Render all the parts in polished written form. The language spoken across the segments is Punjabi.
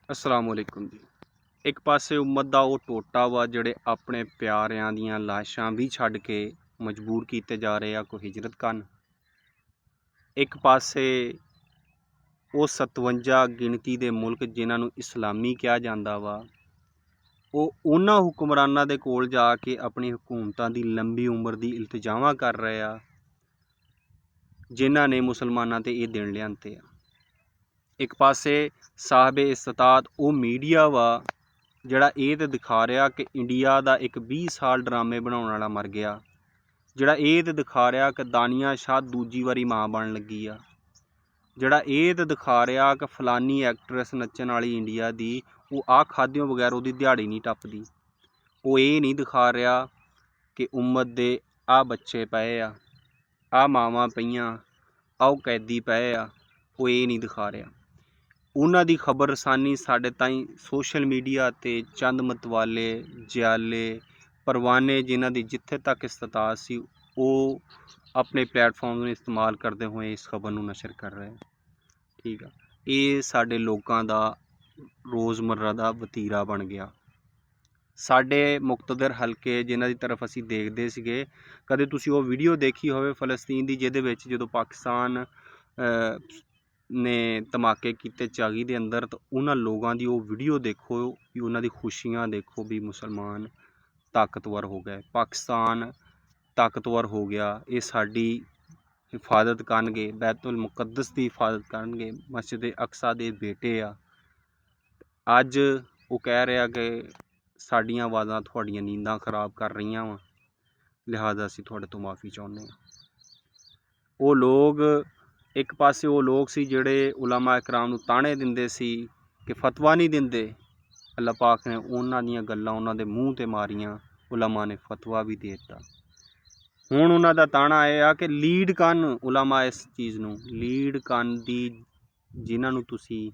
अस्सलामुअलैकुम जी। एक पासे उम्मत दा वो टोटा वा ਜਿਹੜੇ ਆਪਣੇ ਪਿਆਰਿਆਂ ਦੀਆਂ ਲਾਸ਼ਾਂ ਵੀ ਛੱਡ ਕੇ ਮਜਬੂਰ ਕੀਤੇ ਜਾ ਰਹੇ ਆ ਕੋਈ ਹਿਜਰਤ ਕਰਨ। ਇੱਕ ਪਾਸੇ ਉਹ 57 ਗਿਣਤੀ ਦੇ ਮੁਲਕ ਜਿਨ੍ਹਾਂ ਨੂੰ ਇਸਲਾਮੀ ਕਿਹਾ ਜਾਂਦਾ ਵਾ, ਉਹ ਉਹਨਾਂ ਹੁਕਮਰਾਨਾਂ ਦੇ ਕੋਲ ਜਾ ਕੇ ਆਪਣੀ ਹਕੂਮਤਾਂ ਦੀ ਲੰਬੀ ਉਮਰ ਦੀ ਇਲਤਜਾਵਾਂ ਕਰ ਰਹੇ ਆ ਜਿਨ੍ਹਾਂ ਨੇ ਮੁਸਲਮਾਨਾਂ ਤੇ ਇਹ ਦਿਨ ਲਿਆਂਤੇ ਆ। ਇੱਕ ਪਾਸੇ ਸਾਹਬੇ ਇਸਤਾਦ ਉਹ ਮੀਡੀਆ ਵਾ ਜਿਹੜਾ ਇਹ ਤਾਂ ਦਿਖਾ ਰਿਹਾ ਕਿ ਇੰਡੀਆ ਦਾ ਇੱਕ 20 ਸਾਲ ਡਰਾਮੇ ਬਣਾਉਣ ਵਾਲਾ ਮਰ ਗਿਆ, ਜਿਹੜਾ ਇਹ ਤਾਂ ਦਿਖਾ ਰਿਹਾ ਕਿ ਦਾਨੀਆ ਸ਼ਾਹ ਦੂਜੀ ਵਾਰੀ ਮਾਂ ਬਣਨ ਲੱਗੀ ਆ, ਜਿਹੜਾ ਇਹ ਤਾਂ ਦਿਖਾ ਰਿਹਾ ਕਿ ਫਲਾਨੀ ਐਕਟਰੈਸ ਨੱਚਣ ਵਾਲੀ ਇੰਡੀਆ ਦੀ ਉਹ ਆਹ ਖਾਧਿਓਂ ਬਗੈਰ ਉਹਦੀ ਦਿਹਾੜੀ ਨਹੀਂ ਟੱਪਦੀ। ਉਹ ਇਹ ਨਹੀਂ ਦਿਖਾ ਰਿਹਾ ਕਿ ਉਮਤ ਦੇ ਆਹ ਬੱਚੇ ਪਏ ਆ, ਆਹ ਮਾਵਾਂ ਪਈਆਂ, ਆਹ ਕੈਦੀ ਪਏ ਆ। ਉਹ ਇਹ ਨਹੀਂ ਦਿਖਾ ਰਿਹਾ। ਉਹਨਾਂ ਦੀ ਖਬਰਸਾਨੀ ਸਾਡੇ ਤਾਈਂ ਸੋਸ਼ਲ ਮੀਡੀਆ 'ਤੇ ਚੰਦ ਮਤਵਾਲੇ ਜਿਆਲੇ ਪਰਵਾਨੇ ਜਿਨ੍ਹਾਂ ਦੀ ਜਿੱਥੇ ਤੱਕ ਇਸਤਾਤ ਸੀ ਉਹ ਆਪਣੇ ਪਲੇਟਫਾਰਮ ਨੂੰ ਇਸਤੇਮਾਲ ਕਰਦੇ ਹੋਏ ਇਸ ਖਬਰ ਨੂੰ ਨਸ਼ਰ ਕਰ ਰਹੇ। ਠੀਕ ਆ, ਇਹ ਸਾਡੇ ਲੋਕਾਂ ਦਾ ਰੋਜ਼ਮर्रा ਦਾ ਵਤੀਰਾ ਬਣ ਗਿਆ। ਸਾਡੇ ਮੁਕਤਦਰ ਹਲਕੇ ਜਿਨ੍ਹਾਂ ਦੀ ਤਰਫ ਅਸੀਂ ਦੇਖਦੇ ਸੀਗੇ, ਕਦੇ ਤੁਸੀਂ ਉਹ ਵੀਡੀਓ ਦੇਖੀ ਹੋਵੇ ਫਲਸਤੀਨ ਦੀ ਜਿਹਦੇ ਵਿੱਚ ਜਦੋਂ ਪਾਕਿਸਤਾਨ ਨੇ ਧਮਾਕੇ ਕੀਤੇ ਚਾਗੀ ਦੇ ਅੰਦਰ, ਤਾਂ ਉਹਨਾਂ ਲੋਕਾਂ ਦੀ ਉਹ ਵੀਡੀਓ ਦੇਖੋ ਵੀ ਉਹਨਾਂ ਦੀ ਖੁਸ਼ੀਆਂ ਦੇਖੋ ਵੀ ਮੁਸਲਮਾਨ ਤਾਕਤਵਰ ਹੋ ਗਏ, ਪਾਕਿਸਤਾਨ ਤਾਕਤਵਰ ਹੋ ਗਿਆ, ਇਹ ਸਾਡੀ ਹਿਫਾਜ਼ਤ ਕਰਨਗੇ, ਬੈਤੁਲ ਮੁਕੱਦਸ ਦੀ ਹਿਫਾਜ਼ਤ ਕਰਨਗੇ, ਮਸਜਿਦ ਅਕਸਾ ਦੇ ਬੇਟੇ ਆ। ਅੱਜ ਉਹ ਕਹਿ ਰਿਹਾ ਕਿ ਸਾਡੀਆਂ ਆਵਾਜ਼ਾਂ ਤੁਹਾਡੀਆਂ ਨੀਂਦਾਂ ਖਰਾਬ ਕਰ ਰਹੀਆਂ ਵਾ, ਲਿਹਾਜ਼ਾ ਅਸੀਂ ਤੁਹਾਡੇ ਤੋਂ ਮਾफ़ੀ ਚਾਹੁੰਦੇ ਹਾਂ। ਉਹ ਲੋਕ ਇੱਕ ਪਾਸੇ ਉਹ ਲੋਕ ਸੀ ਜਿਹੜੇ ਉਲਮਾ ਇਕਰਾਮ ਨੂੰ ਤਾਣੇ ਦਿੰਦੇ ਸੀ ਕਿ ਫਤਵਾ ਨਹੀਂ ਦਿੰਦੇ, ਅੱਲਾਹ ਪਾਕ ਨੇ ਉਹਨਾਂ ਦੀਆਂ ਗੱਲਾਂ ਉਹਨਾਂ ਦੇ ਮੂੰਹ 'ਤੇ ਮਾਰੀਆਂ, ਉਲਮਾ ਨੇ ਫਤਵਾ ਵੀ ਦੇ ਦਿੱਤਾ। ਹੁਣ ਉਹਨਾਂ ਦਾ ਤਾਣਾ ਇਹ ਆ ਕਿ ਲੀਡ ਕਰਨ ਉਲਮਾ, ਇਸ ਚੀਜ਼ ਨੂੰ ਲੀਡ ਕਰਨ ਦੀ ਜਿਨ੍ਹਾਂ ਨੂੰ ਤੁਸੀਂ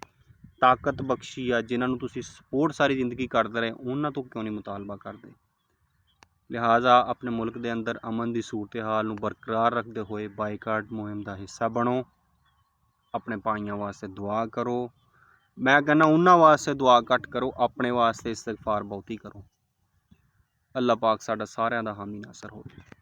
ਤਾਕਤ ਬਖਸ਼ੀ ਆ, ਜਿਨ੍ਹਾਂ ਨੂੰ ਤੁਸੀਂ ਸਪੋਰਟ ਸਾਰੀ ਜ਼ਿੰਦਗੀ ਕਰਦੇ ਰਹੇ, ਉਹਨਾਂ ਤੋਂ ਕਿਉਂ ਨਹੀਂ ਮੁਤਾਲਬਾ ਕਰਦੇ। ਲਿਹਾਜ਼ਾ ਆਪਣੇ ਮੁਲਕ ਦੇ ਅੰਦਰ ਅਮਨ ਦੀ ਸੂਰਤ ਹਾਲ ਨੂੰ ਬਰਕਰਾਰ ਰੱਖਦੇ ਹੋਏ ਬਾਈਕਾਟ ਮੁਹਿੰਮ ਦਾ ਹਿੱਸਾ ਬਣੋ, ਆਪਣੇ ਭਾਈਆਂ ਵਾਸਤੇ ਦੁਆ ਕਰੋ। ਮੈਂ ਕਹਿੰਦਾ ਉਹਨਾਂ ਵਾਸਤੇ ਦੁਆ ਘੱਟ ਕਰੋ, ਆਪਣੇ ਵਾਸਤੇ ਇਸਤਗਫਾਰ ਬਹੁਤੀ ਕਰੋ। ਅੱਲਾਹ ਪਾਕ ਸਾਡਾ ਸਾਰਿਆਂ ਦਾ ਹਾਮੀ ਨਾਸਰ ਹੋਵੇ।